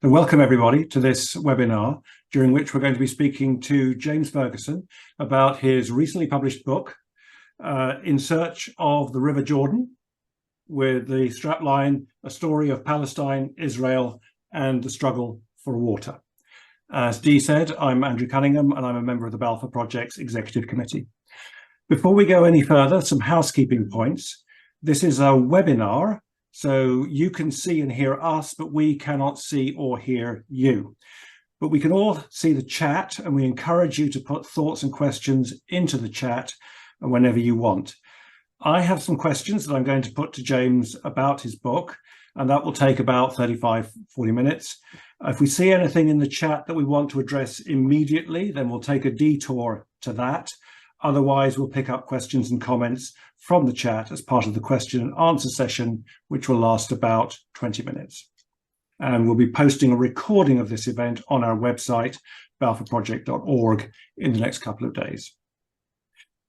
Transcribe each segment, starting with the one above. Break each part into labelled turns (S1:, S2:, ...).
S1: And welcome everybody to this webinar, during which we're going to be speaking to James Fergusson about his recently published book, In Search of the River Jordan, with the strapline, A Story of Palestine, Israel, and the Struggle for Water. As Dee said, I'm Andrew Cunningham, and I'm a member of the Balfour Project's Executive Committee. Before we go any further, some housekeeping points. This is a webinar, so you can see and hear us, but we cannot see or hear you. But we can all see the chat, and we encourage you to put thoughts and questions into the chat whenever you want. I have some questions that I'm going to put to James about his book, and that will take about 35-40 minutes. If we see anything in the chat that we want to address immediately, then we'll take a detour to that. Otherwise, we'll pick up questions and comments from the chat as part of the question and answer session, which will last about 20 minutes. And we'll be posting a recording of this event on our website, balfourproject.org, in the next couple of days.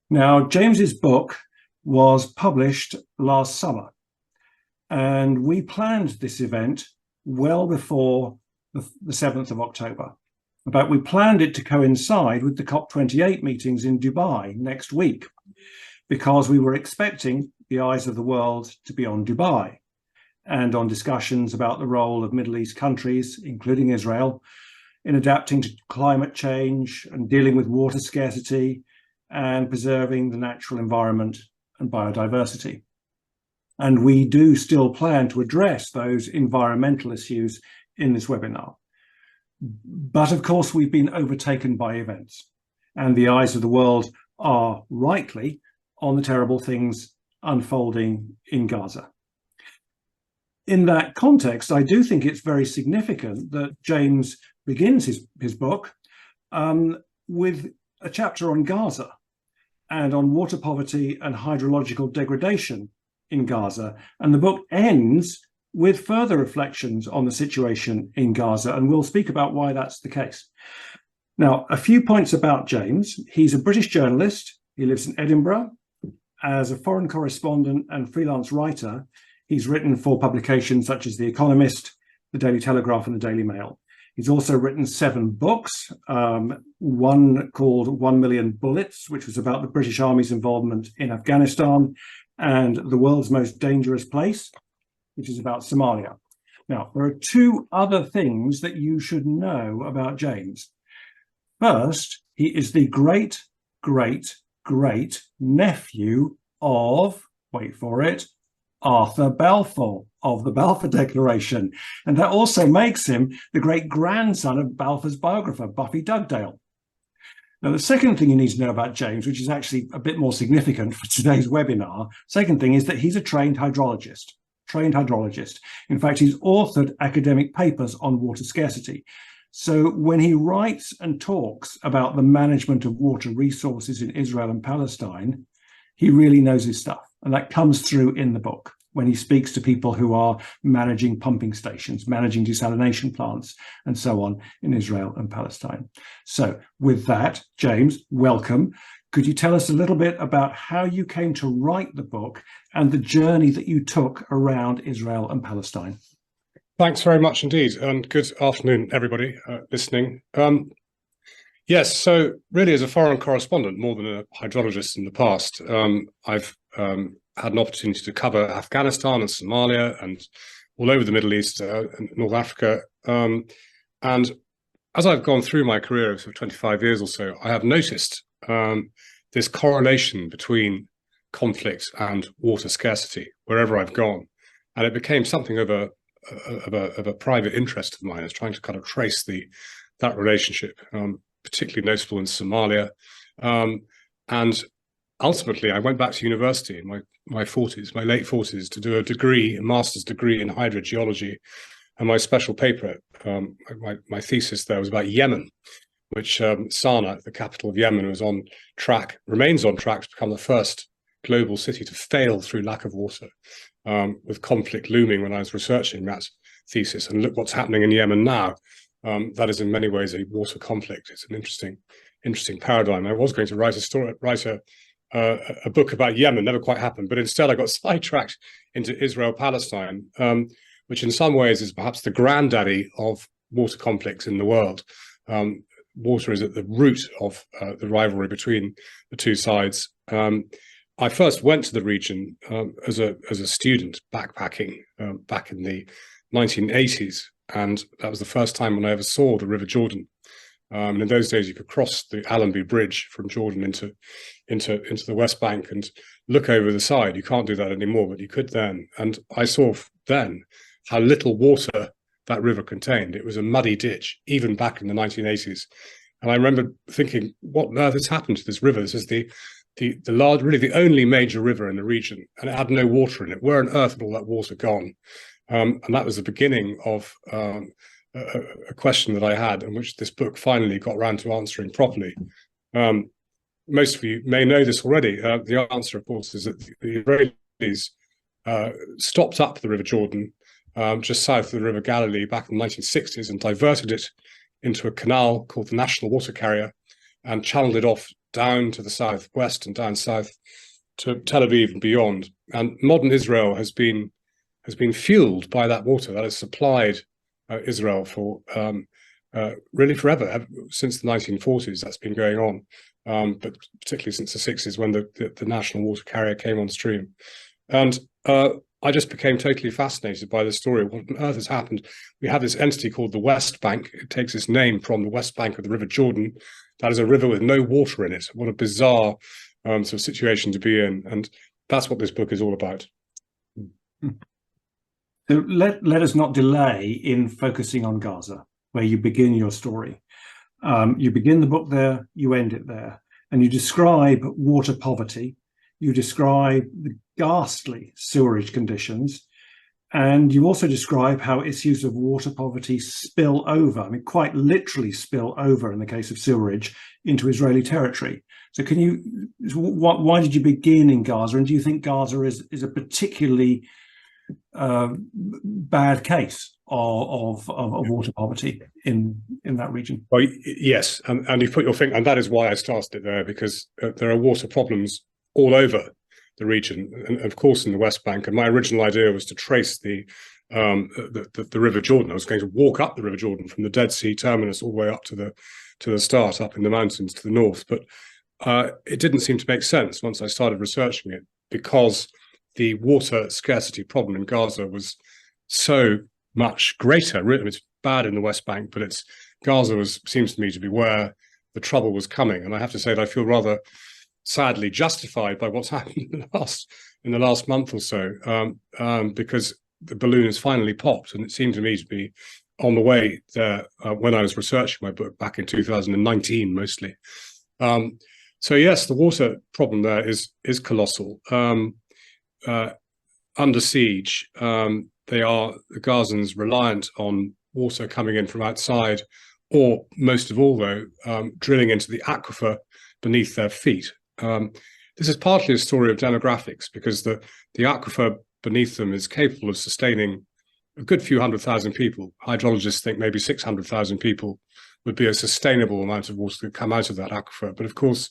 S1: Now, James's book was published last summer, and we planned this event well before the 7th of October. In fact, we planned it to coincide with the COP28 meetings in Dubai next week, because we were expecting the eyes of the world to be on Dubai and on discussions about the role of Middle East countries, including Israel, in adapting to climate change and dealing with water scarcity and preserving the natural environment and biodiversity. And we do still plan to address those environmental issues in this webinar. But of course, we've been overtaken by events, and the eyes of the world are rightly on the terrible things unfolding in Gaza. In that context, I do think it's very significant that James begins his book with a chapter on Gaza and on water poverty and hydrological degradation in Gaza. And the book ends with further reflections on the situation in Gaza, and we'll speak about why that's the case. Now, a few points about James. He's a British journalist. He lives in Edinburgh. As a foreign correspondent and freelance writer, he's written for publications such as The Economist, The Daily Telegraph, and The Daily Mail. He's also written 7 books, one called 1 Million Bullets, which was about the British Army's involvement in Afghanistan, and The World's Most Dangerous Place, which is about Somalia. Now, there are 2 other things that you should know about James. First, he is the great, great, great nephew of, wait for it, Arthur Balfour of the Balfour Declaration. And that also makes him the great grandson of Balfour's biographer, Buffy Dugdale. Now, the second thing you need to know about James, which is actually a bit more significant for today's webinar, second thing is that he's a trained hydrologist. In fact, he's authored academic papers on water scarcity. So when he writes and talks about the management of water resources in Israel and Palestine, he really knows his stuff. And that comes through in the book when he speaks to people who are managing pumping stations, managing desalination plants, and so on in Israel and Palestine. So with that, James, welcome. Could you tell us a little bit about how you came to write the book and the journey that you took around Israel and Palestine?
S2: Thanks very much indeed, and good afternoon, everybody listening. Yes, so really as a foreign correspondent, more than a hydrologist in the past, I've had an opportunity to cover Afghanistan and Somalia and all over the Middle East and North Africa. And as I've gone through my career of 25 years or so, I have noticed this correlation between conflict and water scarcity wherever I've gone. And it became something of a private interest of mine. I was trying to kind of trace that relationship, particularly notable in Somalia. And ultimately, I went back to university in my late 40s, to do a master's degree in hydrogeology. And my special paper, my thesis there was about Yemen, which Sana'a, the capital of Yemen, remains on track to become the first global city to fail through lack of water, with conflict looming when I was researching that thesis. And look what's happening in Yemen now. That is in many ways a water conflict. It's an interesting paradigm. I was going to write a book about Yemen, never quite happened, but instead I got sidetracked into Israel-Palestine, which in some ways is perhaps the granddaddy of water conflicts in the world. Water is at the root of the rivalry between the two sides. I first went to the region as a student backpacking back in the 1980s, and that was the first time when I ever saw the River Jordan. And in those days, you could cross the Allenby Bridge from Jordan into the West Bank and look over the side. You can't do that anymore, but you could then. And I saw then how little water that river contained. It was a muddy ditch, even back in the 1980s. And I remember thinking, what on earth has happened to this river? This is the large, really the only major river in the region, and it had no water in it. Where on earth had all that water gone? And that was the beginning of a question that I had, and which this book finally got around to answering properly. Most of you may know this already. The answer, of course, is that the Israelis stopped up the River Jordan just south of the River Galilee back in the 1960s and diverted it into a canal called the National Water Carrier and channeled it off down to the southwest and down south to Tel Aviv and beyond. And modern Israel has been fueled by that water that has supplied Israel for really forever, since the 1940s. That's been going on, but particularly since the 60s when the National Water Carrier came on stream. And I just became totally fascinated by the story of what on earth has happened. We have this entity called the West Bank. It takes its name from the West Bank of the River Jordan. That is a river with no water in it. What a bizarre sort of situation to be in. And that's what this book is all about.
S1: So let us not delay in focusing on Gaza, where you begin your story. You begin the book there, you end it there, and you describe water poverty. You describe the ghastly sewerage conditions, and you also describe how issues of water poverty spill over, I mean, quite literally spill over in the case of sewerage, into Israeli territory. So can you, why did you begin in Gaza, and do you think Gaza is a particularly bad case of water poverty in that region?
S2: Well, yes, and you've put your finger, and that is why I started it there, because there are water problems all over the region, and of course in the West Bank. And my original idea was to trace the River Jordan. I was going to walk up the River Jordan from the Dead Sea terminus all the way up to the start up in the mountains to the north. But it didn't seem to make sense once I started researching it, because the water scarcity problem in Gaza was so much greater. Really, it's bad in the West Bank, but Gaza seems to me to be where the trouble was coming. And I have to say that I feel rather sadly justified by what's happened in the last month or so, because the balloon has finally popped, and it seemed to me to be on the way there when I was researching my book back in 2019 mostly. So yes, the water problem there is colossal. Under siege, the Gazans reliant on water coming in from outside, or most of all though, drilling into the aquifer beneath their feet. This is partly a story of demographics, because the aquifer beneath them is capable of sustaining a good few 100,000 people. Hydrologists think maybe 600,000 people would be a sustainable amount of water that come out of that aquifer. But of course,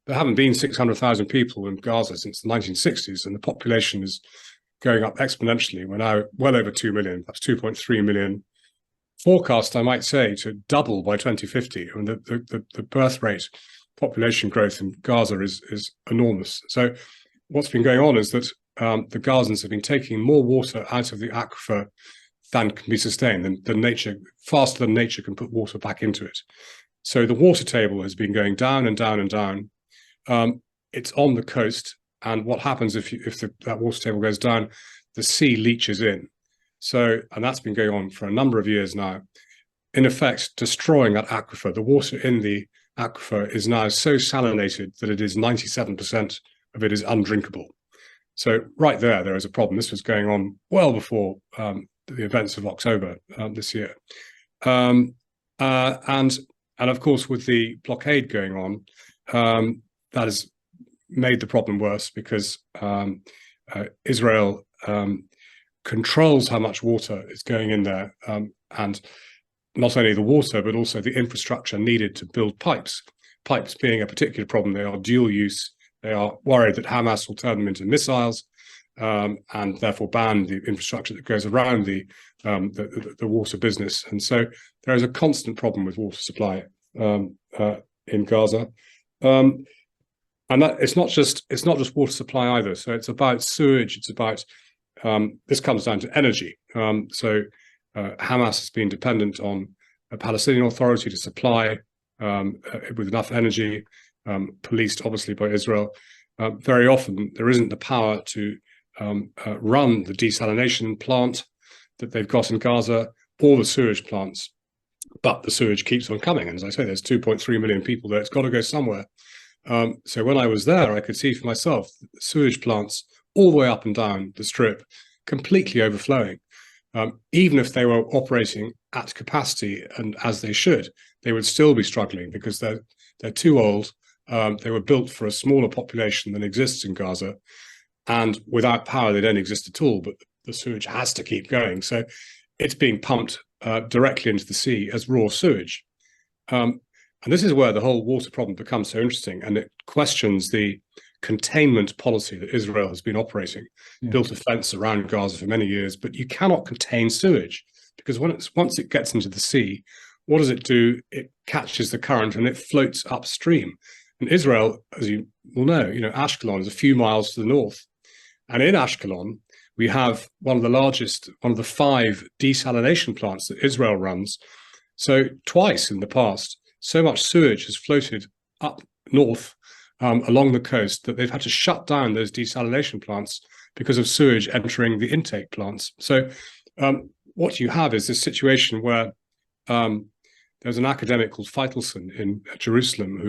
S2: there haven't been 600,000 people in Gaza since the 1960s, and the population is going up exponentially. We're now well over 2 million, that's 2.3 million. Forecast, I might say, to double by 2050. I mean, the birth rate, population growth in Gaza is enormous. So what's been going on is that the Gazans have been taking more water out of the aquifer than can be sustained, than nature, faster than nature can put water back into it. So the water table has been going down and down and down. It's on the coast, and what happens if that water table goes down, the sea leaches in. So, and that's been going on for a number of years now, in effect destroying that aquifer. The water in the aquifer is now so salinated that it is 97% of it is undrinkable. So right there is a problem. This was going on well before the events of October this year. And of course, with the blockade going on, that has made the problem worse, because Israel controls how much water is going in there, and not only the water, but also the infrastructure needed to build pipes. Pipes being a particular problem. They are dual use. They are worried that Hamas will turn them into missiles, and therefore ban the infrastructure that goes around the water business. And so there is a constant problem with water supply in Gaza. And that it's not just water supply either. So it's about sewage. It's about this comes down to energy. So Hamas has been dependent on a Palestinian Authority to supply with enough energy, policed obviously by Israel. Very often there isn't the power to run the desalination plant that they've got in Gaza or the sewage plants, but the sewage keeps on coming. And as I say, there's 2.3 million people there. It's got to go somewhere. So when I was there, I could see for myself the sewage plants all the way up and down the strip, completely overflowing. Even if they were operating at capacity and as they should, they would still be struggling because they're too old. They were built for a smaller population than exists in Gaza, and without power, they don't exist at all. But the sewage has to keep going, so it's being pumped directly into the sea as raw sewage. And this is where the whole water problem becomes so interesting, and it questions the containment policy that Israel has been operating, built a fence around Gaza for many years, but you cannot contain sewage because once it gets into the sea, what does it do? It catches the current and it floats upstream. And Israel, as you will know, Ashkelon is a few miles to the north. And in Ashkelon, we have one of the 5 desalination plants that Israel runs. So twice in the past, so much sewage has floated up north along the coast that they've had to shut down those desalination plants because of sewage entering the intake plants. So what you have is this situation where there's an academic called Feitelson in Jerusalem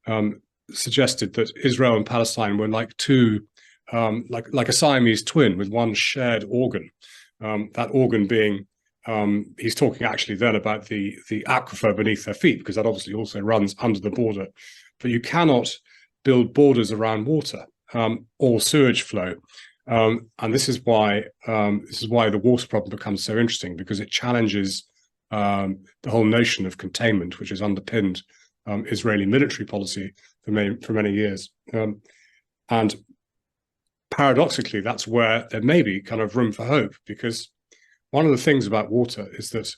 S2: who suggested that Israel and Palestine were like like a Siamese twin with one shared organ. That organ being he's talking actually then about the aquifer beneath their feet, because that obviously also runs under the border. But you cannot build borders around water or sewage flow, and this is why the water problem becomes so interesting, because it challenges the whole notion of containment, which has underpinned Israeli military policy for many years. And paradoxically, that's where there may be kind of room for hope, because one of the things about water is that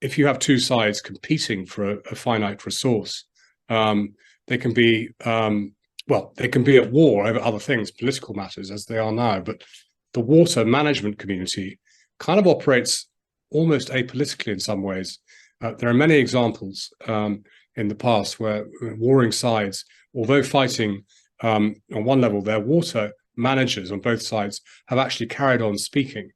S2: if you have two sides competing for a finite resource, they can be at war over other things, political matters, as they are now. But the water management community kind of operates almost apolitically in some ways. There are many examples in the past where warring sides, although fighting on one level, their water managers on both sides have actually carried on speaking.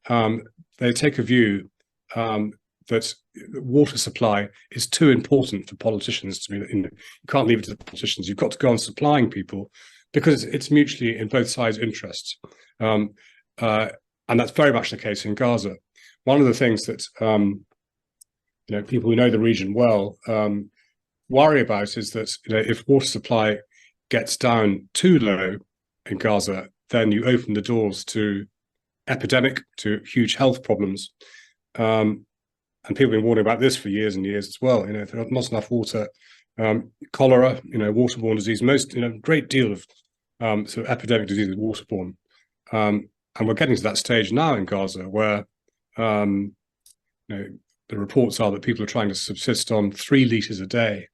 S2: They take a view that water supply is too important for politicians to be. You can't leave it to the politicians. You've got to go on supplying people because it's mutually in both sides' interests, and that's very much the case in Gaza. One of the things that people who know the region well worry about is that if water supply gets down too low in Gaza, then you open the doors to epidemic, to huge health problems. And people have been warning about this for years and years as well. If there's not enough water, cholera, waterborne disease, great deal of sort of epidemic disease is waterborne. And we're getting to that stage now in Gaza where, the reports are that people are trying to subsist on 3 litres a day.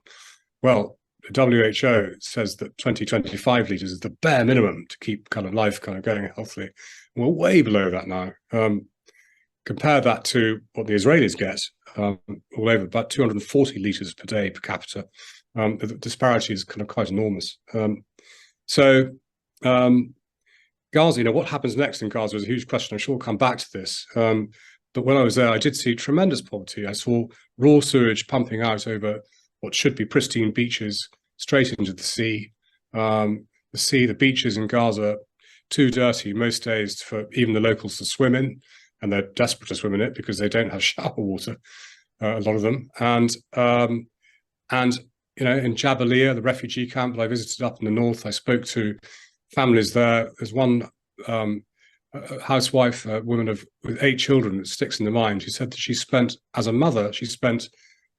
S2: Well, the WHO says that 25 litres is the bare minimum to keep kind of life kind of going healthily. We're way below that now. Compare that to what the Israelis get, all over about 240 litres per day per capita. The disparity is kind of quite enormous. So Gaza, what happens next in Gaza is a huge question. I'm sure we'll come back to this. But when I was there, I did see tremendous poverty. I saw raw sewage pumping out over what should be pristine beaches straight into the sea. The beaches in Gaza, too dirty most days for even the locals to swim in, and they're desperate to swim in it because they don't have shower water, a lot of them. And in Jabalia, the refugee camp that I visited up in the north, I spoke to families there. There's one housewife, a woman with 8 children, that sticks in the mind. She said that as a mother, she spent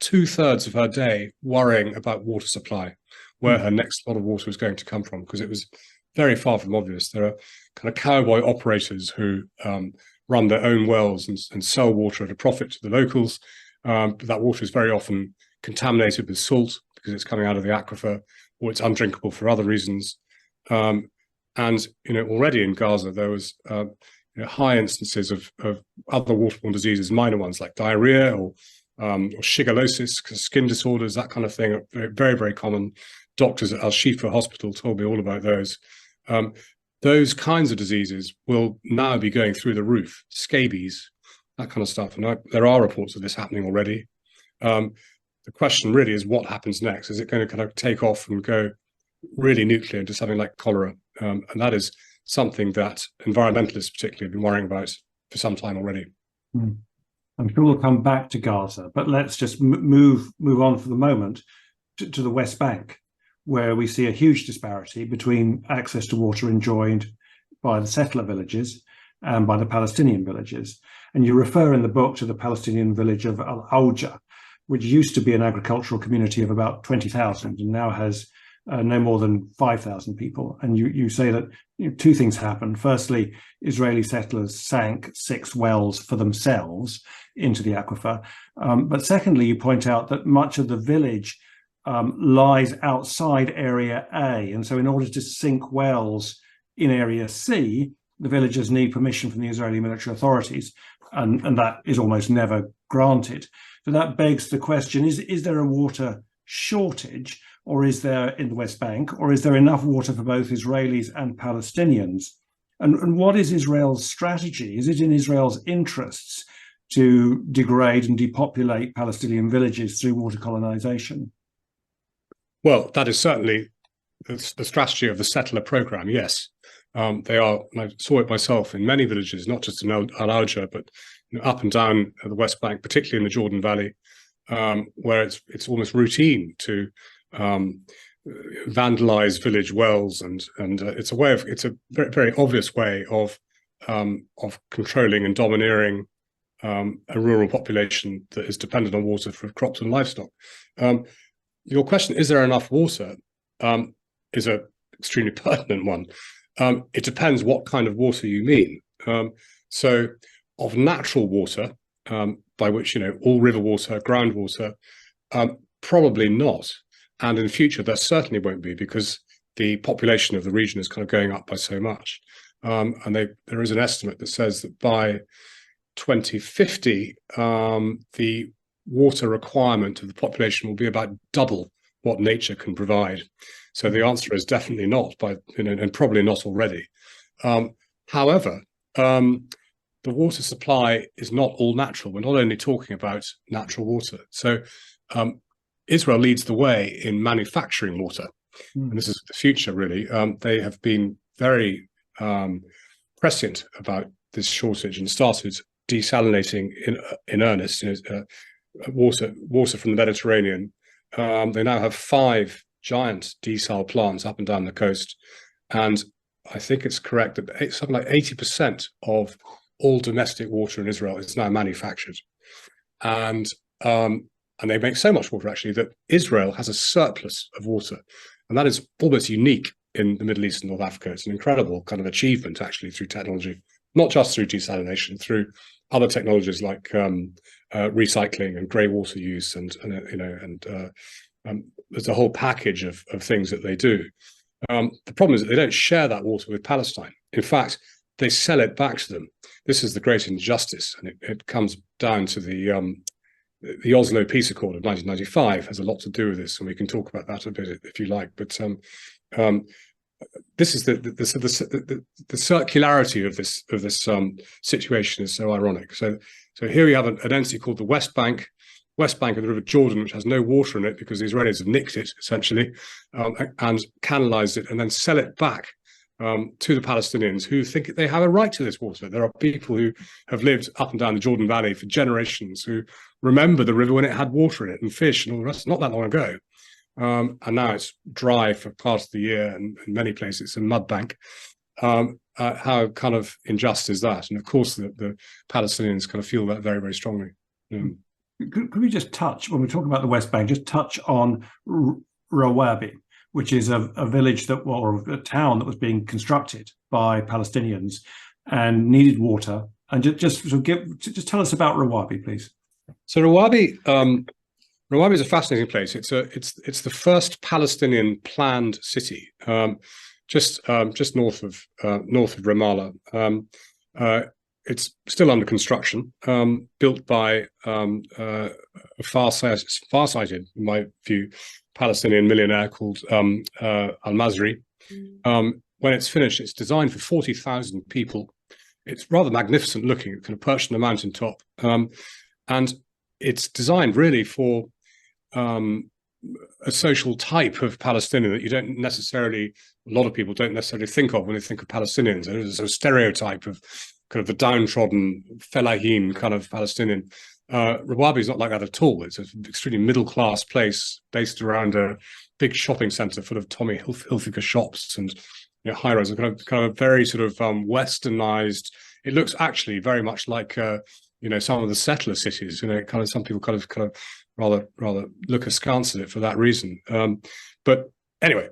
S2: 2/3 of her day worrying about water supply, where her next lot of water was going to come from, because it was very far from obvious. There are kind of cowboy operators who run their own wells and sell water at a profit to the locals. But that water is very often contaminated with salt because it's coming out of the aquifer, or it's undrinkable for other reasons. And already in Gaza there was high instances of other waterborne diseases, minor ones like diarrhea or shigellosis, skin disorders, that kind of thing, are very, very common. Doctors at Al-Shifa Hospital told me all about those. Those kinds of diseases will now be going through the roof, scabies, that kind of stuff. And there are reports of this happening already. The question really is what happens next? Is it going to kind of take off and go really nuclear into something like cholera? And that is something that environmentalists particularly have been worrying about for some time already.
S1: I'm sure we'll come back to Gaza, but let's just move on for the moment to the West Bank, where we see a huge disparity between access to water enjoyed by the settler villages and by the Palestinian villages. And you refer in the book to the Palestinian village of Al-Auja, which used to be an agricultural community of about 20,000 and now has no more than 5,000 people. And you say that two things happened. Firstly, Israeli settlers sank 6 wells for themselves into the aquifer. But secondly, you point out that much of the village lies outside Area A. And so in order to sink wells in Area C, the villagers need permission from the Israeli military authorities, and that is almost never granted. So that begs the question, is there a water shortage, or is there in the West Bank, or is there enough water for both Israelis and Palestinians? And what is Israel's strategy? Is it in Israel's interests to degrade and depopulate Palestinian villages through water colonization?
S2: Well, that is certainly the strategy of the settler program, yes. They are, and I saw it myself in many villages, not just in Al-Auja, but up and down the West Bank, particularly in the Jordan Valley, where it's almost routine to vandalize village wells, and it's a very, very obvious way of controlling and domineering a rural population that is dependent on water for crops and livestock. Your question, is there enough water, is an extremely pertinent one. It depends what kind of water you mean. So of natural water, by which, all river water, groundwater, probably not. And in future, there certainly won't be, because the population of the region is kind of going up by so much. And there is an estimate that says that by 2050, the water requirement of the population will be about double what nature can provide. So the answer is definitely not, and probably not already. However, the water supply is not all natural. We're not only talking about natural water. So Israel leads the way in manufacturing water. And this is the future, really. They have been very prescient about this shortage and started desalinating in earnest. Water from the Mediterranean. They now have 5 giant desal plants up and down the coast, and I think it's correct that something like 80% of all domestic water in Israel is now manufactured, and they make so much water actually that Israel has a surplus of water, and that is almost unique in the Middle East and North Africa. It's an incredible kind of achievement actually through technology, not just through desalination, through other technologies like recycling and grey water use, and there's a whole package of things that they do. The problem is that they don't share that water with Palestine. In fact, they sell it back to them. This is the great injustice, and it comes down to the Oslo Peace Accord of 1995 has a lot to do with this, and we can talk about that a bit if you like. But this is the circularity of this situation is so ironic. So here we have an entity called the West Bank of the River Jordan, which has no water in it because the Israelis have nicked it essentially, and canalized it and then sell it back to the Palestinians, who think they have a right to this water. There are people who have lived up and down the Jordan Valley for generations who remember the river when it had water in it and fish and all the rest, not that long ago. And now it's dry for part of the year, and in many places it's a mud bank. How kind of unjust is that? And of course, the Palestinians kind of feel that very, very strongly.
S1: Could we just touch, when we talk about the West Bank, just touch on Rawabi, which is a village that, or a town that was being constructed by Palestinians and needed water. And just tell us about Rawabi, please.
S2: So Rawabi is a fascinating place. It's the first Palestinian planned city, just north of Ramallah. It's still under construction, built by a far-sighted, in my view, Palestinian millionaire called Al-Masri. When it's finished, it's designed for 40,000 people. It's rather magnificent looking. It's kind of perched on a mountaintop, and it's designed really for a social type of Palestinian that you don't necessarily, a lot of people don't necessarily think of when they think of Palestinians. There's a stereotype of kind of the downtrodden, fellahin kind of Palestinian. Rawabi is not like that at all. It's an extremely middle-class place based around a big shopping centre full of Tommy Hilfiger shops and high-rise, kind of very sort of westernized. It looks actually very much like some of the settler cities. Kind of some people kind of rather look askance at it for that reason. But anyway,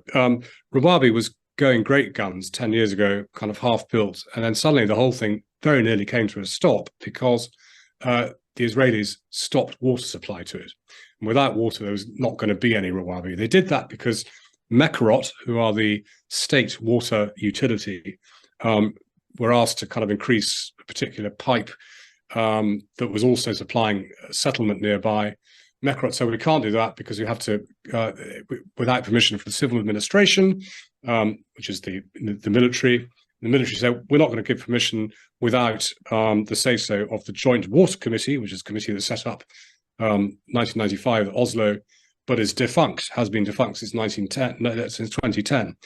S2: Rawabi was going great guns 10 years ago, kind of half built, and then suddenly the whole thing very nearly came to a stop because the Israelis stopped water supply to it. And without water, there was not going to be any Rawabi. They did that because Mekorot, who are the state water utility, were asked to kind of increase a particular pipe that was also supplying a settlement nearby. Mekorot said, we can't do that because we have to, without permission from the civil administration, which is the military. The military said, we're not going to give permission without the say-so of the Joint Water Committee, which is a committee that set up 1995 at Oslo, but is defunct, has been defunct since 2010.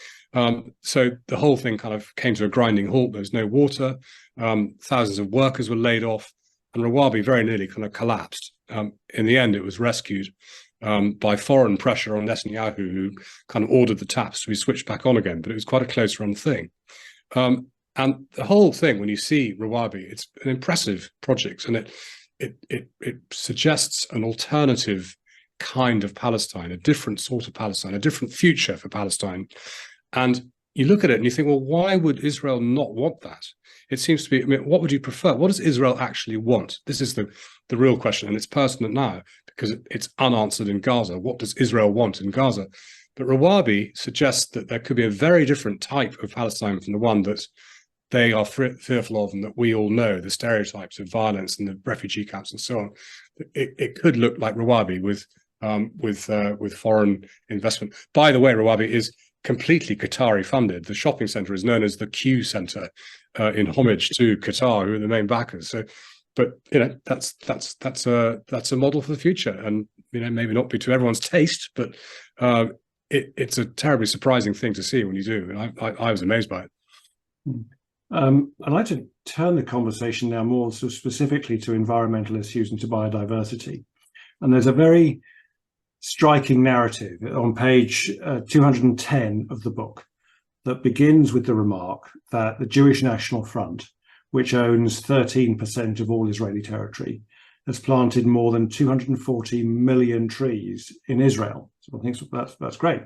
S2: So the whole thing kind of came to a grinding halt. There was no water. Thousands of workers were laid off, and Rawabi very nearly kind of collapsed. In the end, it was rescued by foreign pressure on Netanyahu, who kind of ordered the taps to be switched back on again. But it was quite a close-run thing. And the whole thing, when you see Rawabi, it's an impressive project, and it suggests an alternative kind of Palestine, a different sort of Palestine, a different future for Palestine. And you look at it and you think, well, why would Israel not want that? It seems to be, what would you prefer? What does Israel actually want? This is the real question, and it's pertinent now because it's unanswered in Gaza. What does Israel want in Gaza? But Rawabi suggests that there could be a very different type of Palestine from the one that they are fearful of and that we all know, the stereotypes of violence and the refugee camps and so on. It could look like Rawabi with foreign investment. By the way, Rawabi is completely Qatari funded. The shopping centre is known as the Q Centre in homage to Qatar, who are the main backers. So, but that's a model for the future, and maybe not be to everyone's taste, but it's a terribly surprising thing to see when you do. And I was amazed by it.
S1: I'd like to turn the conversation now more so specifically to environmental issues and to biodiversity. And there's a very striking narrative on page 210 of the book that begins with the remark that the Jewish National Front, which owns 13% of all Israeli territory, has planted more than 240 million trees in Israel. So I think that's great.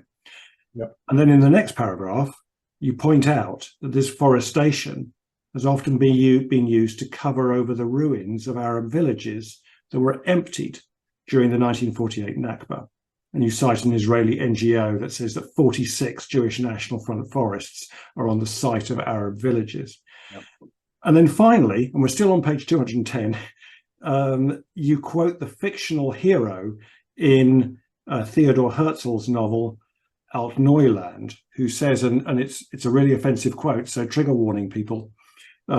S2: Yep.
S1: And then in the next paragraph, you point out that this forestation has often been used to cover over the ruins of Arab villages that were emptied during the 1948 Nakba. And you cite an Israeli NGO that says that 46 Jewish National Front forests are on the site of Arab villages.
S2: Yep.
S1: And then finally, and we're still on page 210, you quote the fictional hero in Theodor Herzl's novel Alt Neuland, who says, and it's a really offensive quote, so trigger warning, people.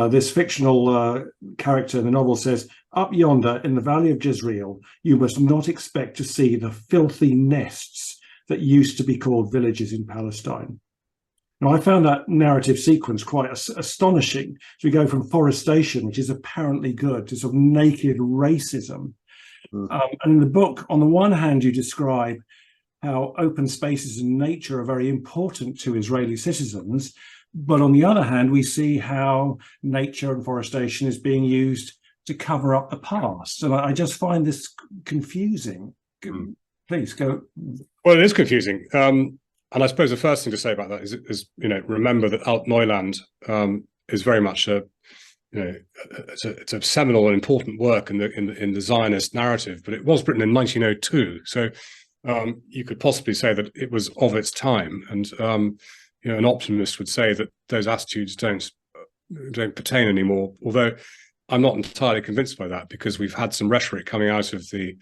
S1: This fictional character in the novel says, up yonder in the valley of Jezreel, you must not expect to see the filthy nests that used to be called villages in Palestine. Now, I found that narrative sequence quite astonishing. So we go from forestation, which is apparently good, to sort of naked racism. And in the book, on the one hand, you describe how open spaces and nature are very important to Israeli citizens. But on the other hand, we see how nature and forestation is being used to cover up the past. And I just find this confusing. Please go.
S2: Well, it is confusing. I suppose the first thing to say about that is remember that Alt Neuland is very much it's a seminal and important work in the Zionist narrative, but it was written in 1902, so you could possibly say that it was of its time, and an optimist would say that those attitudes don't pertain anymore. Although I'm not entirely convinced by that, because we've had some rhetoric coming out of the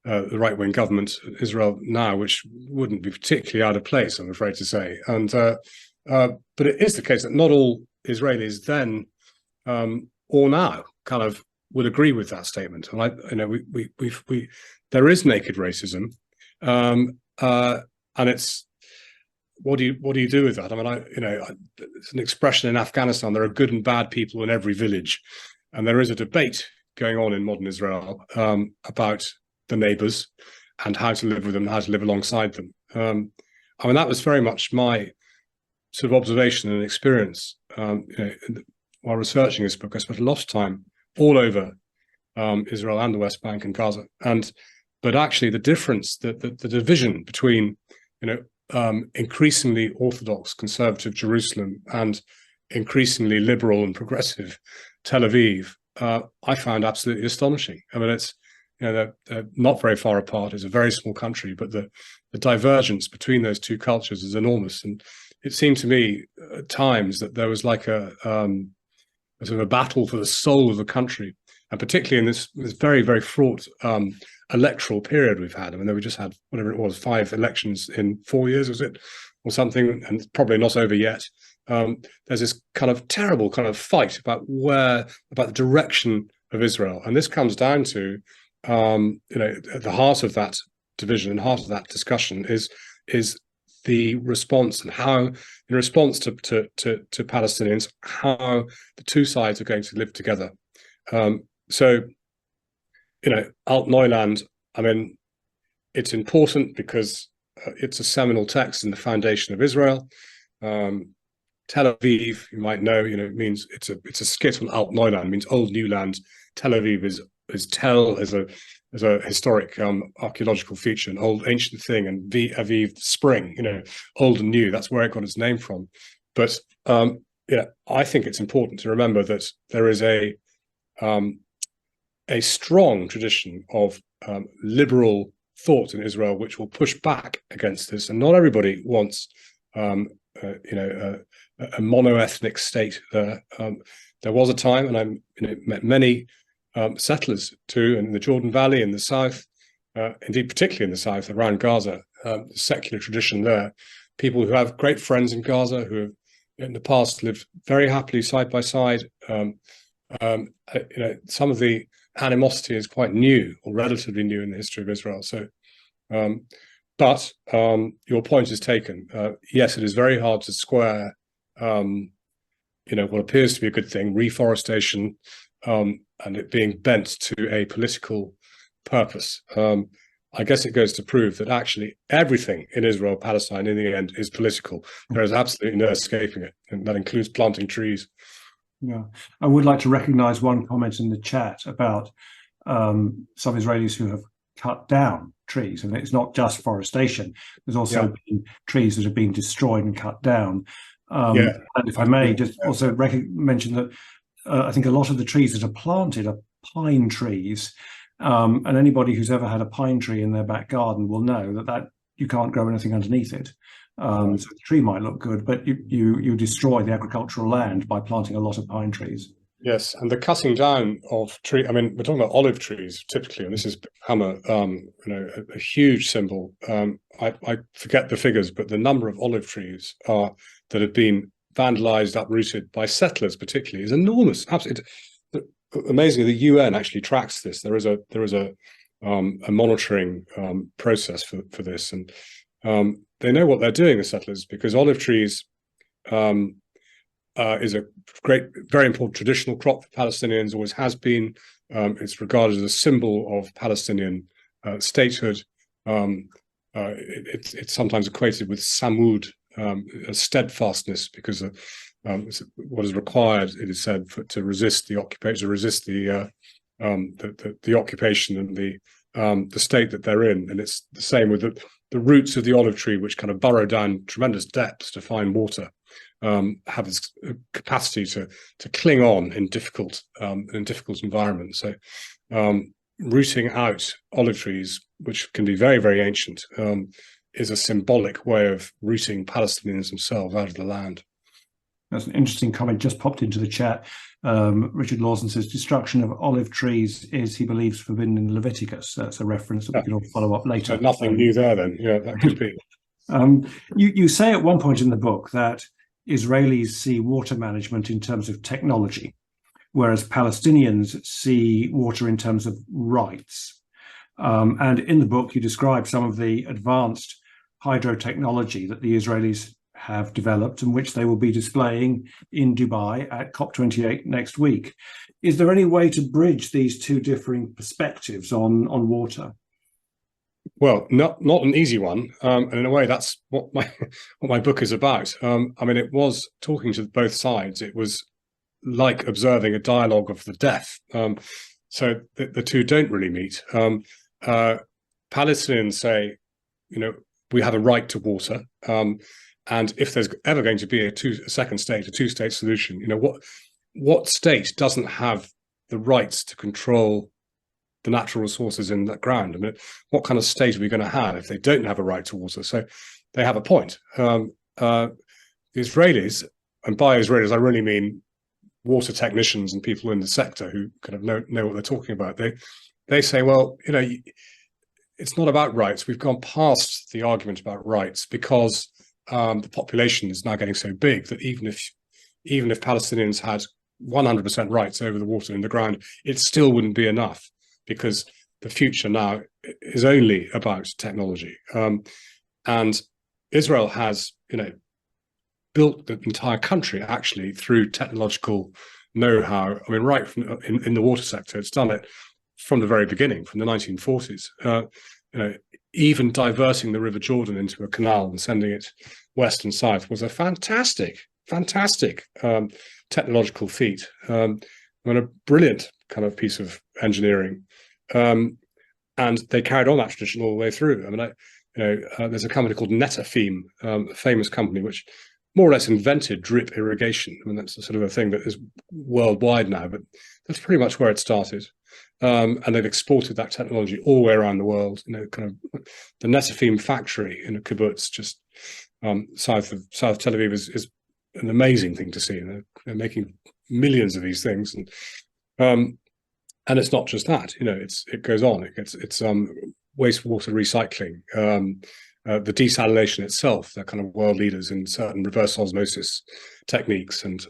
S2: right-wing government in Israel now, which wouldn't be particularly out of place, I'm afraid to say. And but it is the case that not all Israelis then or now kind of would agree with that statement. And there is naked racism, and it's what do you do with that? I mean, it's an expression in Afghanistan. There are good and bad people in every village, and there is a debate going on in modern Israel about the neighbours and how to live with them, how to live alongside them. I mean, that was very much my sort of observation and experience. While researching this book, I spent a lot of time all over Israel and the West Bank and Gaza, but actually the difference, the division between increasingly Orthodox conservative Jerusalem and increasingly liberal and progressive Tel Aviv, I found absolutely astonishing. I mean, it's they're not very far apart. It's a very small country, but the divergence between those two cultures is enormous. And it seemed to me at times that there was like a sort of a battle for the soul of the country, and particularly in this very, very fraught electoral period we've had. I mean, we just had, whatever it was, 5 elections in 4 years, was it, or something, and it's probably not over yet. There's this kind of terrible kind of fight about the direction of Israel, and this comes down to at the heart of that division and heart of that discussion is the response, and how, in response to Palestinians, how the two sides are going to live together. So, Alt Neuland, I mean, it's important because it's a seminal text in the foundation of Israel. Tel Aviv, you might know, it means it's a skit on Alt Neuland, means old new land. Tel Aviv is Tel as a historic archaeological feature, an old ancient thing, and Aviv, spring, old and new. That's where it got its name from. But I think it's important to remember that there is a strong tradition of liberal thought in Israel which will push back against this, and not everybody wants a mono-ethnic state there. There was a time, and I met many settlers too in the Jordan Valley, in the south, indeed particularly in the south around Gaza, the secular tradition there, people who have great friends in Gaza, who have in the past lived very happily side by side. Some of the animosity is quite new, or relatively new, in the history of Israel. So, but your point is taken. Yes, it is very hard to square, what appears to be a good thing, reforestation, and it being bent to a political purpose. I guess it goes to prove that actually everything in Israel-Palestine in the end is political. There is absolutely no escaping it, and that includes planting trees.
S1: Yeah, I would like to recognise one comment in the chat about some Israelis who have cut down trees, and it's not just forestation. There's also been trees that have been destroyed and cut down. And if I may, just also mention that I think a lot of the trees that are planted are pine trees, and anybody who's ever had a pine tree in their back garden will know that you can't grow anything underneath it. So the tree might look good, but you destroy the agricultural land by planting a lot of pine trees.
S2: Yes, and the cutting down of tree. I mean, we're talking about olive trees typically, and this has become a huge symbol. I forget the figures, but the number of olive trees that have been vandalized, uprooted by settlers, particularly, is enormous. Absolutely, amazingly, the UN actually tracks this. There is a monitoring process for this, and they know what they're doing, the settlers, because olive trees is a very important traditional crop for Palestinians, always has been. It's regarded as a symbol of Palestinian statehood. It's sometimes equated with samud, steadfastness, because what is required, it is said, to resist the occupation, the occupation and the the state that they're in. And it's the same with the roots of the olive tree, which kind of burrow down tremendous depths to find water, have this capacity to cling on in difficult environments. So rooting out olive trees, which can be very, very ancient, is a symbolic way of rooting Palestinians themselves out of the land.
S1: That's an interesting comment just popped into the chat. Richard Lawson says destruction of olive trees is, he believes, forbidden in Leviticus. That's a reference that we can all follow up later.
S2: So nothing new there then. Yeah, that could be.
S1: You say at one point in the book that Israelis see water management in terms of technology, whereas Palestinians see water in terms of rights. And in the book, you describe some of the advanced hydro technology that the Israelis have developed and which they will be displaying in Dubai at COP28 next week. Is there any way to bridge these two differing perspectives on water?
S2: Well, not an easy one, and in a way, that's what my book is about. I mean, it was talking to both sides. It was like observing a dialogue of the deaf. So the two don't really meet. Palestinians say, we have a right to water, and if there's ever going to be a second state, a two-state solution, what state doesn't have the rights to control the natural resources in that ground? I mean, what kind of state are we going to have if they don't have a right to water? So they have a point. The Israelis, and by Israelis I really mean water technicians and people in the sector who kind of know what they're talking about. They say, well, it's not about rights. We've gone past the argument about rights because the population is now getting so big that even if Palestinians had 100% rights over the water in the ground, it still wouldn't be enough, because the future now is only about technology. And Israel has, built the entire country actually through technological know-how. I mean, right from in the water sector, it's done it from the very beginning, from the 1940s. Even diverting the River Jordan into a canal and sending it west and south was a fantastic technological feat, and a brilliant kind of piece of engineering. And they carried on that tradition all the way through. I mean, there's a company called Netafim, a famous company, which more or less invented drip irrigation. I mean, that's sort of a thing that is worldwide now, but that's pretty much where it started. And they've exported that technology all the way around the world. Kind of the Netafim factory in a kibbutz just south of Tel Aviv is an amazing thing to see. They're making millions of these things, and it's not just that. It goes on. It's wastewater recycling, the desalination itself. They're kind of world leaders in certain reverse osmosis techniques, and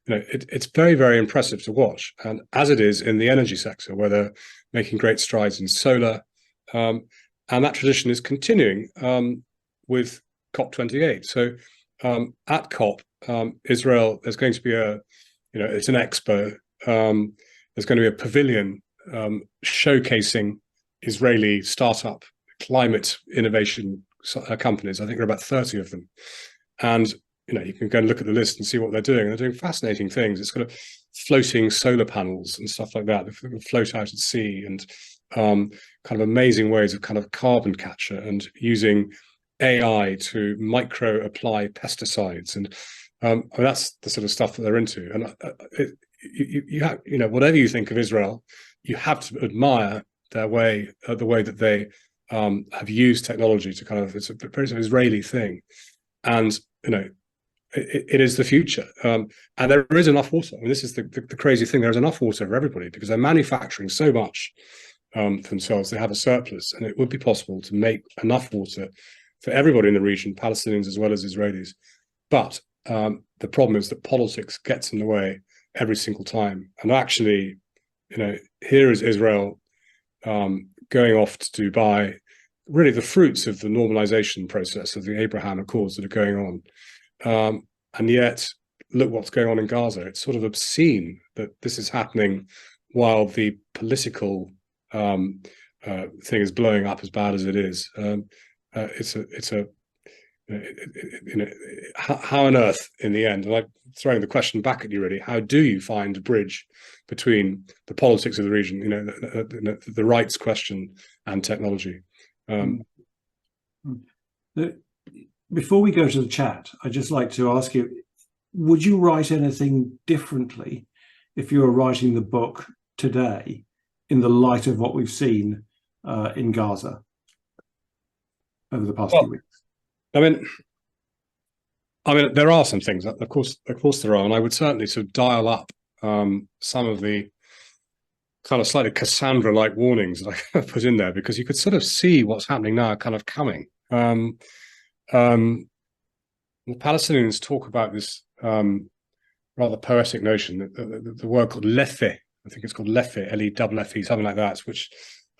S2: it's very, very impressive to watch. And as it is in the energy sector, where they're making great strides in solar, and that tradition is continuing with COP28. So at COP, Israel, there's going to be it's an expo. There's going to be a pavilion showcasing Israeli startup climate innovation companies. I think there are about 30 of them. And you can go and look at the list and see what they're doing. They're doing fascinating things. It's kind of floating solar panels and stuff like that. They float out at sea, and kind of amazing ways of kind of carbon capture and using AI to micro apply pesticides. And that's the sort of stuff that they're into. And you have, whatever you think of Israel, you have to admire their way, the way that they have used technology to kind of, it's a very Israeli thing. And, it is the future. And there is enough water. I mean, this is the crazy thing. There's enough water for everybody because they're manufacturing so much for themselves. They have a surplus, and it would be possible to make enough water for everybody in the region, Palestinians as well as Israelis. But the problem is that politics gets in the way every single time. And actually, here is Israel going off to Dubai, really the fruits of the normalization process of the Abraham Accords that are going on. And yet, look what's going on in Gaza. It's sort of obscene that this is happening while the political thing is blowing up as bad as it is. It's a how on earth, in the end, and I'm throwing the question back at you really, how do you find a bridge between the politics of the region, the rights question and technology?
S1: Before we go to the chat, I'd just like to ask you, would you write anything differently if you were writing the book today in the light of what we've seen in Gaza over the past few weeks?
S2: I mean, there are some things, of course there are, and I would certainly sort of dial up some of the kind of slightly Cassandra-like warnings that I put in there, because you could sort of see what's happening now kind of coming. The Palestinians talk about this rather poetic notion, that the word called lefe, I think it's called lefe, L-E-F-F-E, something like that, which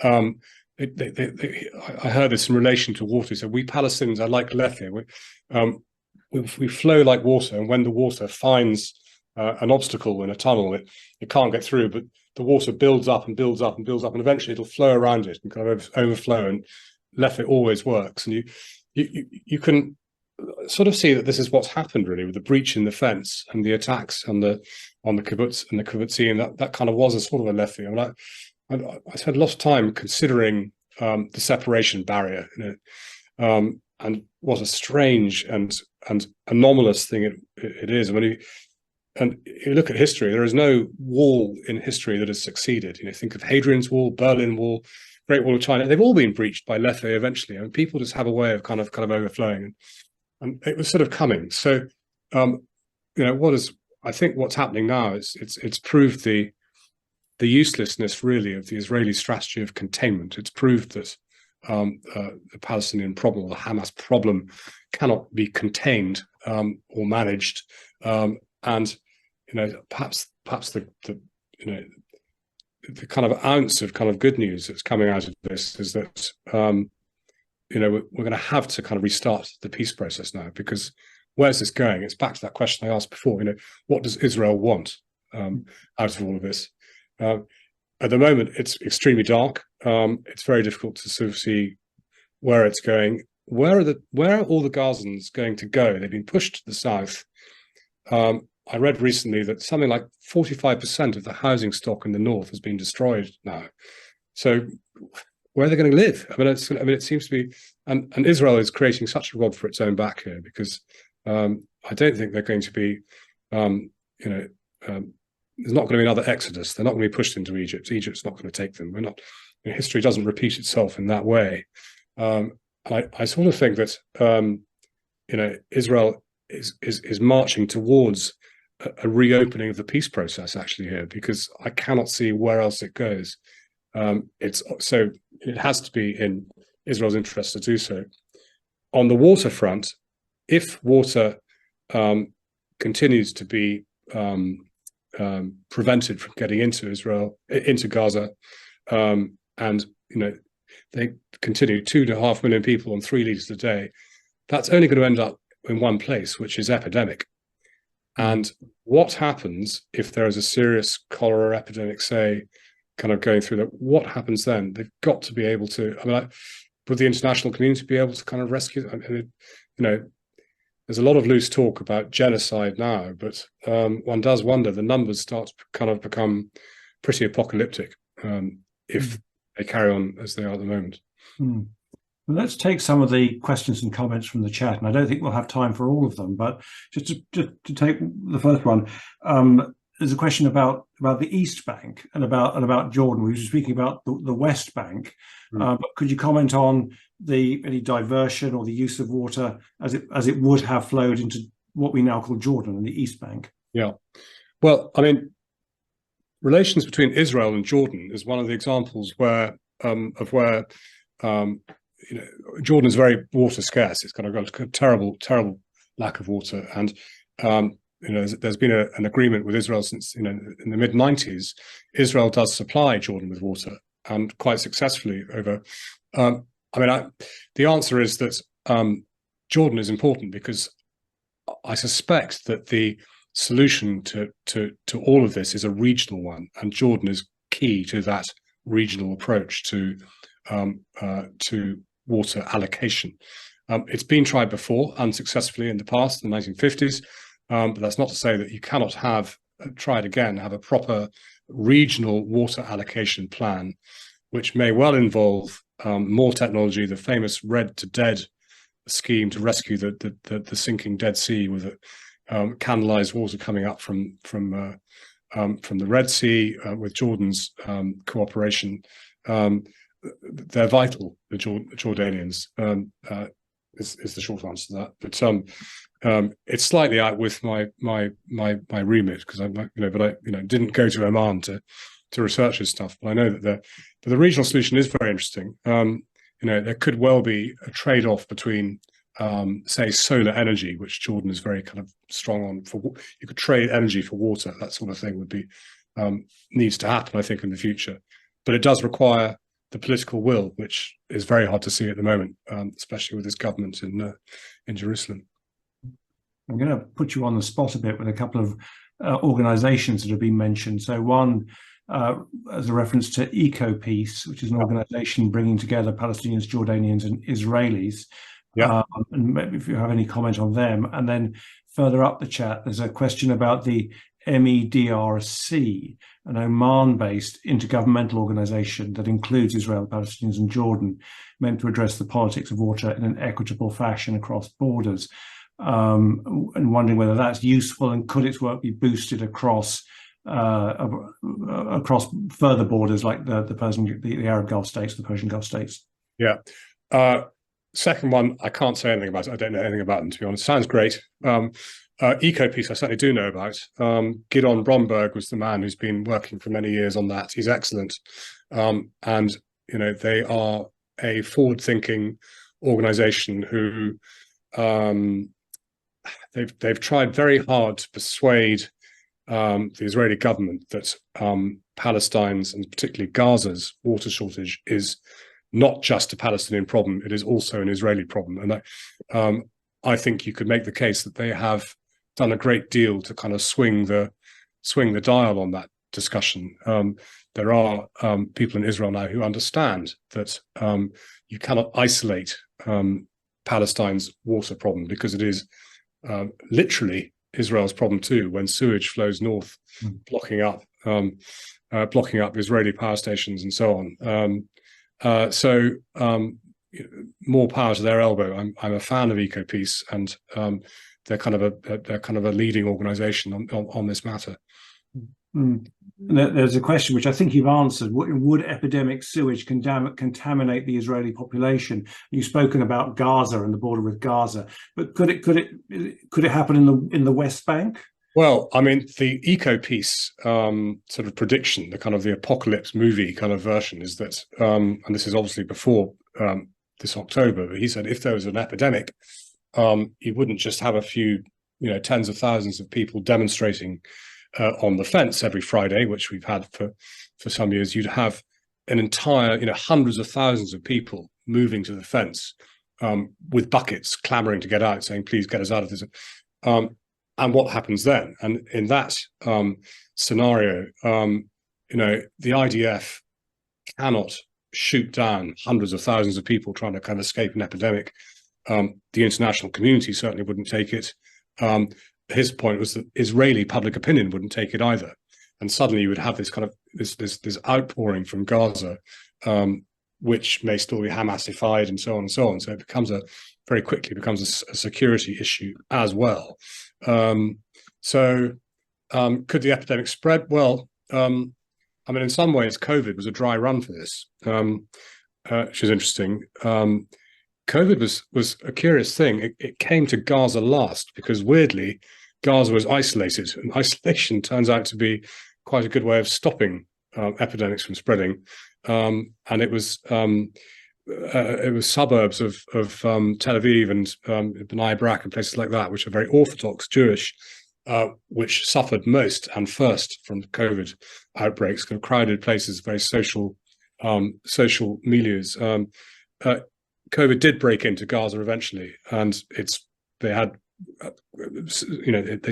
S2: I heard this in relation to water. So we Palestinians are like lefe. We flow like water, and when the water finds an obstacle in a tunnel, it can't get through, but the water builds up and builds up and builds up, and eventually it'll flow around it and kind of overflow, and lefe always works. And you can sort of see that this is what's happened really with the breach in the fence and the attacks on the kibbutz and the kibbutzim, and that kind of was a sort of a lefe. I mean, I spent a lot of time considering the separation barrier, and what a strange and anomalous thing it is. I mean, you look at history, there is no wall in history that has succeeded. Think of Hadrian's Wall, Berlin Wall, Great Wall of China. They've all been breached by lefe eventually. I mean, people just have a way of kind of overflowing, and it was sort of coming. So, I think what's happening now is it's proved the uselessness really of the Israeli strategy of containment. It's proved that the Palestinian problem, the Hamas problem, cannot be contained or managed, and perhaps the kind of ounce of kind of good news that's coming out of this is that we're going to have to kind of restart the peace process now, because where's this going? It's back to that question I asked before. What does Israel want out of all of this? At the moment, it's extremely dark. It's very difficult to sort of see where it's going. Where are all the Gazans going to go? They've been pushed to the south. I read recently that something like 45% of the housing stock in the north has been destroyed now. So where are they going to live? It seems to be, and Israel is creating such a rod for its own back here, because I don't think they're going to be, there's not going to be another exodus. They're not going to be pushed into Egypt. Egypt's not going to take them. History doesn't repeat itself in that way. I sort of think that Israel is marching towards a reopening of the peace process actually here, because I cannot see where else it goes. So it has to be in Israel's interest to do so. On the waterfront, if water continues to be prevented from getting into Gaza, and they continue 2.5 million people on 3 liters a day, that's only going to end up in one place, which is epidemic. And what happens if there is a serious cholera epidemic, say, kind of going through that? What happens then? They've got to be able to, would the international community be able to kind of rescue? There's a lot of loose talk about genocide now, but one does wonder, the numbers start to kind of become pretty apocalyptic if they carry on as they are at the moment.
S1: Well, let's take some of the questions and comments from the chat, and I don't think we'll have time for all of them, but just to take the first one, there's a question about the East Bank and about Jordan. We were speaking about the West Bank, but could you comment on any diversion or the use of water as it would have flowed into what we now call Jordan and the East Bank? Yeah,
S2: well, relations between Israel and Jordan is one of the examples where Jordan is very water scarce. It's kind of got a terrible lack of water, and there's been an agreement with Israel since in the mid-90s. Israel does supply Jordan with water, and quite successfully over. The answer is that Jordan is important, because I suspect that the solution to all of this is a regional one, and Jordan is key to that regional approach to water allocation. It's been tried before unsuccessfully in the past, in the 1950s, but that's not to say that you cannot try it again, have a proper regional water allocation plan, which may well involve more technology, the famous red to dead scheme to rescue the sinking Dead Sea with canalized water coming up from the Red Sea with Jordan's cooperation. They're vital, the Jordanians, is the short answer to that. But it's slightly out with my remit, because I didn't go to Oman to research this stuff. But I know that the regional solution is very interesting. There could well be a trade-off between, say, solar energy, which Jordan is very kind of strong on. You could trade energy for water. That sort of thing would be needs to happen, I think, in the future. But it does require the political will, which is very hard to see at the moment, especially with this government in Jerusalem.
S1: I'm going to put you on the spot a bit with a couple of organizations that have been mentioned. So one, as a reference to EcoPeace, which is an organization bringing together Palestinians, Jordanians, and Israelis.
S2: Yeah.
S1: And maybe if you have any comment on them. And then further up the chat, there's a question about the MEDRC, an Oman-based intergovernmental organization that includes Israel, Palestinians, and Jordan, meant to address the politics of water in an equitable fashion across borders. And wondering whether that's useful, and could its work be boosted across further borders like the Arab Gulf states, the Persian Gulf states.
S2: Yeah. Second one, I can't say anything about it. I don't know anything about them, to be honest. Sounds great. EcoPeace, I certainly do know about. Gideon Bromberg was the man who's been working for many years on that. He's excellent. And they are a forward-thinking organization who they've tried very hard to persuade the Israeli government that Palestine's, and particularly Gaza's, water shortage is not just a Palestinian problem, it is also an Israeli problem. And I think you could make the case that they have done a great deal to kind of swing the dial on that discussion. There are people in Israel now who understand that you cannot isolate Palestine's water problem, because it is literally Israel's problem too, when sewage flows north, blocking up Israeli power stations and so on. More power to their elbow. I'm a fan of EcoPeace, and they're kind of a leading organisation on this matter.
S1: There's a question which I think you've answered. Would epidemic sewage contaminate the Israeli population? You've spoken about Gaza and the border with Gaza, but could it happen in the West Bank?
S2: Well, I mean, the EcoPeace sort of prediction, the kind of the apocalypse movie kind of version, is that, and this is obviously before this October, but he said if there was an epidemic, you wouldn't just have a few, tens of thousands of people demonstrating on the fence every Friday, which we've had for some years. You'd have an entire, hundreds of thousands of people moving to the fence with buckets, clamoring to get out, saying, please get us out of this. And what happens then? And in that scenario, the IDF cannot shoot down hundreds of thousands of people trying to kind of escape an epidemic. The international community certainly wouldn't take it. His point was that Israeli public opinion wouldn't take it either. And suddenly you would have this kind of this outpouring from Gaza, which may still be Hamasified and so on and so on. So it becomes very quickly becomes a security issue as well. Could the epidemic spread? Well, I mean, in some ways, COVID was a dry run for this, which is interesting. COVID was a curious thing. It came to Gaza last because, weirdly, Gaza was isolated, and isolation turns out to be quite a good way of stopping epidemics from spreading. And it was suburbs of Tel Aviv and Bnei Brak and places like that, which are very Orthodox Jewish, which suffered most and first from COVID outbreaks, kind of crowded places, very social milieus. COVID did break into Gaza eventually, and they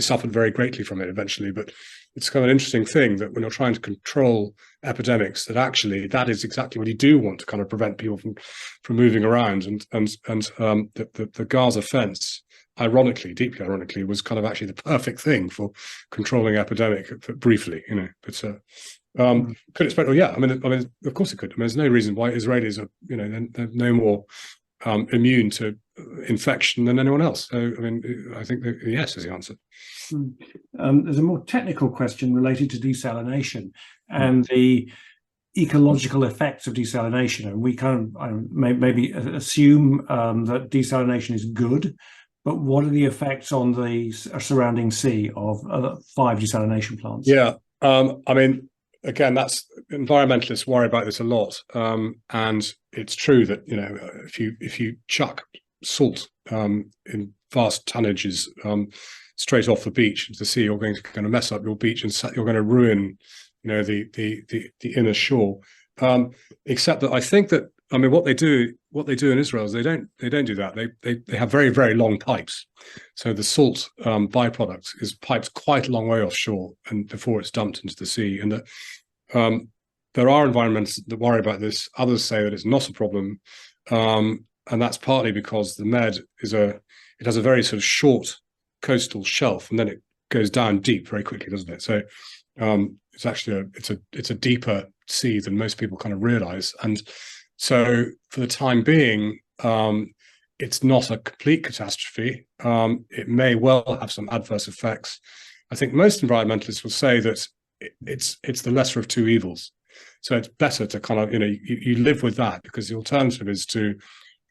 S2: suffered very greatly from it eventually. But it's kind of an interesting thing that when you're trying to control epidemics, that actually that is exactly what you do want to kind of prevent people from moving around. The Gaza fence, ironically, deeply ironically, was kind of actually the perfect thing for controlling epidemic briefly, you know. But could expect? Well, yeah. I mean, of course it could. I mean, there's no reason why Israelis are, you know, they're no more immune to infection than anyone else. So, I mean, I think that yes is the answer.
S1: There's a more technical question related to desalination and the ecological effects of desalination, and we kind of maybe assume that desalination is good, but what are the effects on the surrounding sea of 5 desalination plants?
S2: Yeah, I mean, again, that's environmentalists worry about this a lot, and it's true that, you know, if you chuck salt in vast tonnages straight off the beach into the sea, you're going to mess up your beach, and you're going to ruin, you know, the inner shore. Except that I think that, I mean, what they do in Israel is they don't do that. They have very, very long pipes. So the salt byproduct is piped quite a long way offshore and before it's dumped into the sea. And that there are environments that worry about this. Others say that it's not a problem, and that's partly because the Med it has a very sort of short coastal shelf, and then it goes down deep very quickly, doesn't it? So it's actually it's a deeper sea than most people kind of realize. And so for the time being, it's not a complete catastrophe. It may well have some adverse effects. I think most environmentalists will say that it's the lesser of two evils. So it's better to kind of, you know, you live with that, because the alternative is to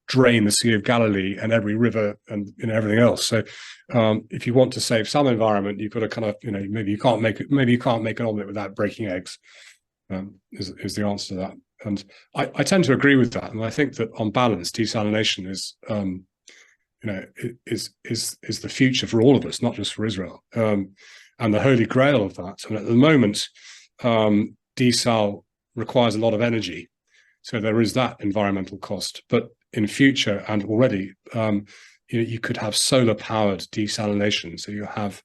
S2: drain the Sea of Galilee and every river and, you know, everything else. So if you want to save some environment, you've got to kind of, you know, maybe you can't make an omelette without breaking eggs, is the answer to that. And I tend to agree with that. And I think that on balance, desalination is, you know, is the future for all of us, not just for Israel. And the holy grail of that. And at the moment, desal requires a lot of energy. So there is that environmental cost. But in future and already, you know, you could have solar powered desalination. So you have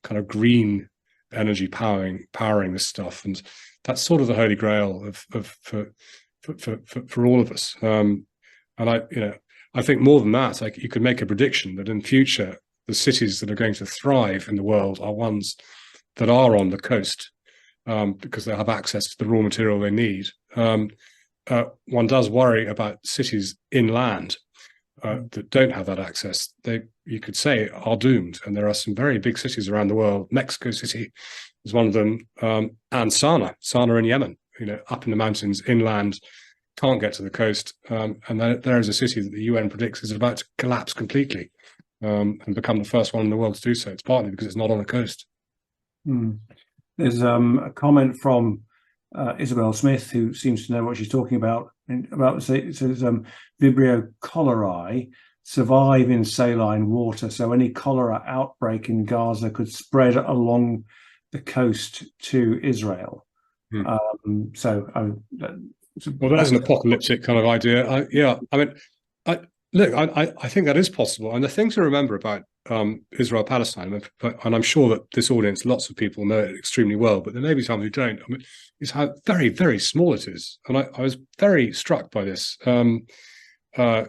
S2: kind of green energy powering this stuff. And that's sort of the holy grail for all of us. And I think more than that, like, you could make a prediction that in future, the cities that are going to thrive in the world are ones that are on the coast, because they have access to the raw material they need. One does worry about cities inland that don't have that access. You could say, are doomed. And there are some very big cities around the world. Mexico City is one of them, and Sana'a in Yemen, you know, up in the mountains inland, can't get to the coast. And there is a city that the UN predicts is about to collapse completely, and become the first one in the world to do so. It's partly because it's not on the coast.
S1: There's a comment from Isabel Smith, who seems to know what she's talking about. It says Vibrio cholerae survive in saline water, so any cholera outbreak in Gaza could spread along the coast to Israel. So
S2: that's an apocalyptic kind of idea. I think that is possible. And the thing to remember about Israel-Palestine, and I'm sure that this audience, lots of people know it extremely well, but there may be some who don't, I mean, is how very, very small it is. And I was very struck by this. I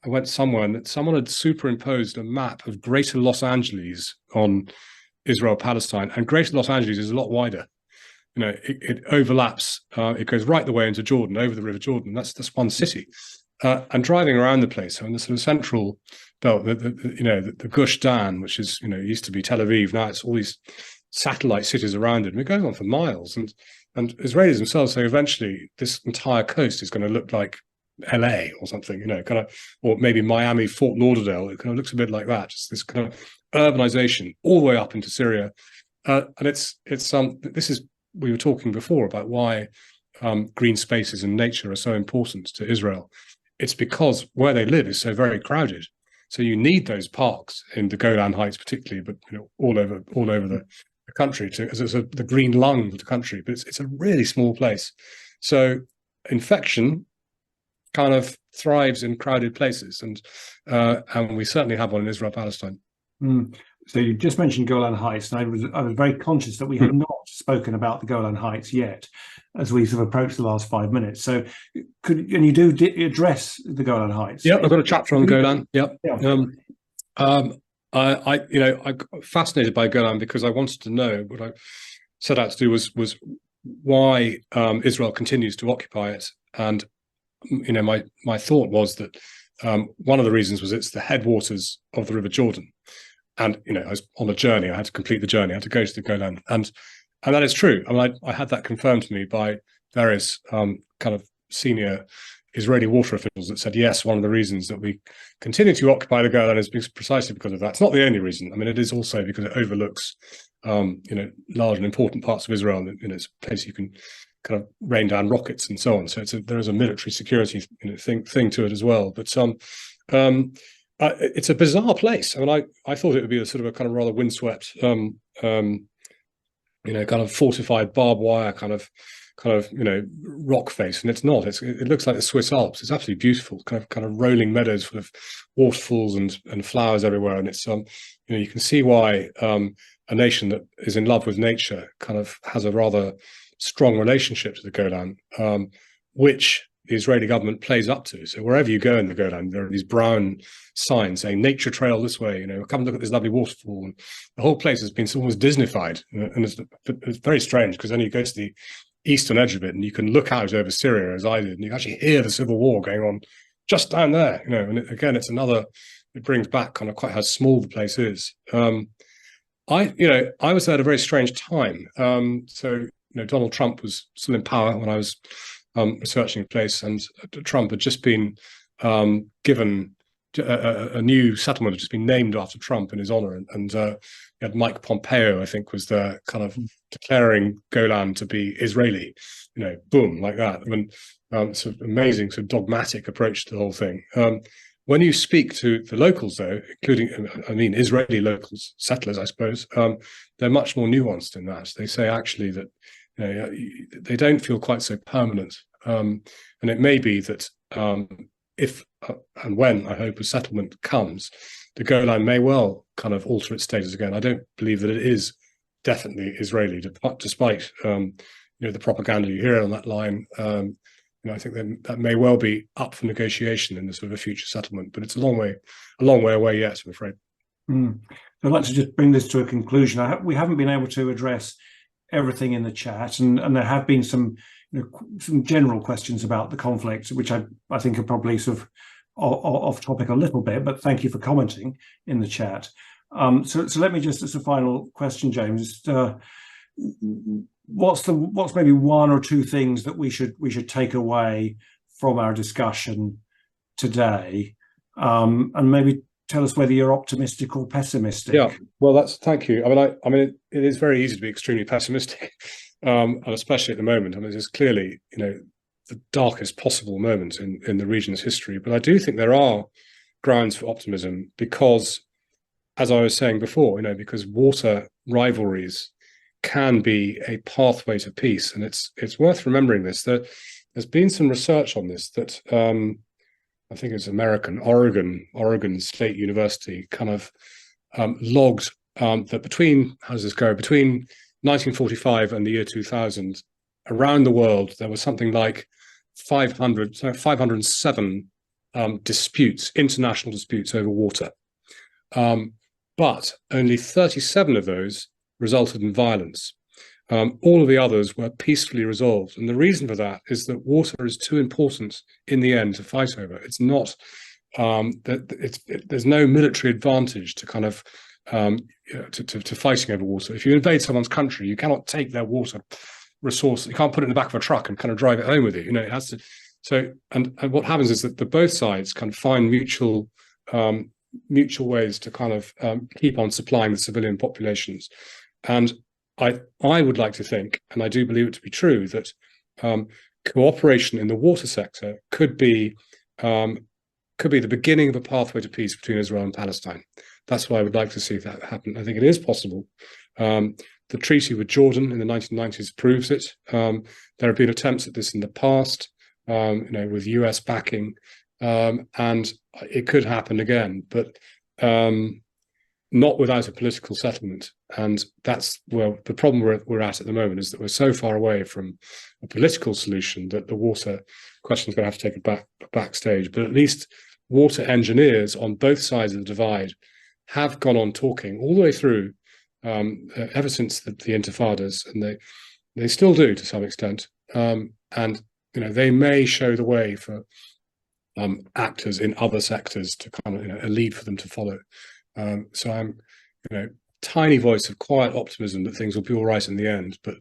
S2: went somewhere and someone had superimposed a map of Greater Los Angeles on Israel-Palestine, and Greater Los Angeles is a lot wider. You know, it overlaps. It goes right the way into Jordan, over the River Jordan. That's one city. And driving around the place, so in the sort of central belt, the Gush Dan, which is, you know, used to be Tel Aviv, now it's all these satellite cities around it, and it goes on for miles. And Israelis themselves say eventually this entire coast is going to look like LA or something, you know, kind of, or maybe Miami, Fort Lauderdale. It kind of looks a bit like that, just this kind of urbanization all the way up into Syria. And this is, we were talking before about why green spaces and nature are so important to Israel. It's because where they live is so very crowded. So you need those parks in the Golan Heights, particularly, but, you know, all over the country, as the green lung of the country. But it's a really small place. So infection kind of thrives in crowded places, and we certainly have one in Israel-Palestine.
S1: So you just mentioned Golan Heights, and I was very conscious that we have not spoken about the Golan Heights yet, as we sort of approach the last 5 minutes. So and you do address the Golan Heights?
S2: Yeah, I've got a chapter on Golan. Yep.
S1: Yeah.
S2: I got fascinated by Golan because I wanted to know, what I set out to do was why Israel continues to occupy it. And my thought was that one of the reasons was it's the headwaters of the River Jordan. And I was on a journey. I had to complete the journey. I had to go to the Golan, and that is true. I mean, I had that confirmed to me by various kind of senior Israeli water officials that said, yes, one of the reasons that we continue to occupy the Golan is precisely because of that. It's not the only reason. I mean, it is also because it overlooks, large and important parts of Israel. And it's a place you can kind of rain down rockets and so on. So there is a military security thing to it as well. But it's a bizarre place. I mean, I thought it would be a sort of a kind of rather windswept, kind of fortified barbed wire kind of rock face, and it's not. It looks like the Swiss Alps. It's absolutely beautiful, kind of rolling meadows full of waterfalls and flowers everywhere. And it's you can see why a nation that is in love with nature kind of has a rather strong relationship to the Golan, which the Israeli government plays up to. So wherever you go in the Golan, there are these brown signs saying "nature trail this way." Come and look at this lovely waterfall. And the whole place has been almost Disneyfied, and it's very strange because then you go to the eastern edge of it and you can look out over Syria, as I did, and you can actually hear the civil war going on just down there. And again, it brings back kind of quite how small the place is. I was there at a very strange time. So Donald Trump was still in power when I was researching the place, and Trump had just been given a new settlement had just been named after Trump in his honor, and you had Mike Pompeo, I think, was there kind of declaring Golan to be Israeli, boom, like that. I mean, it's an amazing sort of dogmatic approach to the whole thing. When you speak to the locals, though, including, Israeli locals, settlers, I suppose, they're much more nuanced in that. They say actually that they don't feel quite so permanent. And it may be that if and when, I hope, a settlement comes, the Golan may well kind of alter its status again. I don't believe that it is definitely Israeli, despite the propaganda you hear on that line. I think that may well be up for negotiation in the sort of a future settlement, but it's a long way away yet, I'm afraid.
S1: So I'd like to just bring this to a conclusion. We haven't been able to address everything in the chat, and there have been some general questions about the conflict, which I think are probably sort of off topic a little bit, but thank you for commenting in the chat. So let me just, as a final question, James, what's maybe one or two things that we should take away from our discussion today, and maybe tell us whether you're optimistic or pessimistic.
S2: Yeah, well, thank you. I mean, it is very easy to be extremely pessimistic, and especially at the moment. I mean, it's clearly, the darkest possible moment in the region's history. But I do think there are grounds for optimism because, as I was saying before, because water rivalries can be a pathway to peace, and it's worth remembering this. That there's been some research on this that. I think it's American, Oregon State University kind of logged that between 1945 and the year 2000, around the world, there was something like 507 international disputes over water. But only 37 of those resulted in violence. All of the others were peacefully resolved. And the reason for that is that water is too important in the end to fight over. It's not, there's no military advantage to kind of, to fighting over water. If you invade someone's country, you cannot take their water resource. You can't put it in the back of a truck and kind of drive it home with you. It has to. So, and what happens is that both sides kind of find mutual ways to kind of keep on supplying the civilian populations. And I would like to think, and I do believe it to be true, that cooperation in the water sector could be the beginning of a pathway to peace between Israel and Palestine. That's why I would like to see that happen. I think it is possible. The treaty with Jordan in the 1990s proves it. There have been attempts at this in the past, with US backing, and it could happen again. But not without a political settlement. And that's where the problem we're at the moment, is that we're so far away from a political solution that the water question is going to have to take a backstage. But at least water engineers on both sides of the divide have gone on talking all the way through, ever since the Intifadas, and they still do to some extent. And they may show the way for actors in other sectors to kind of, a lead for them to follow. So I'm, tiny voice of quiet optimism that things will be all right in the end. But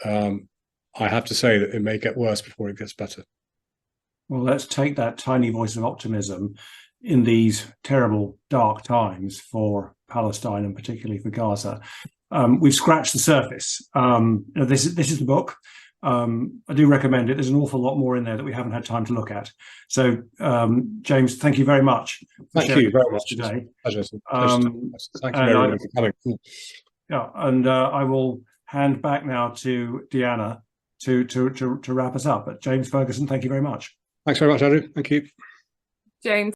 S2: I have to say that it may get worse before it gets better.
S1: Well, let's take that tiny voice of optimism in these terrible, dark times for Palestine and particularly for Gaza. We've scratched the surface. This is the book. I do recommend it. There's an awful lot more in there that we haven't had time to look at. So, James, thank you very much.
S2: Thank you very much
S1: today.
S2: Pleasure. Thank you very much for coming.
S1: Yeah, and I will hand back now to Deanna to wrap us up. But James Fergusson, thank you very much.
S2: Thanks very much, Andrew. Thank you.
S3: James.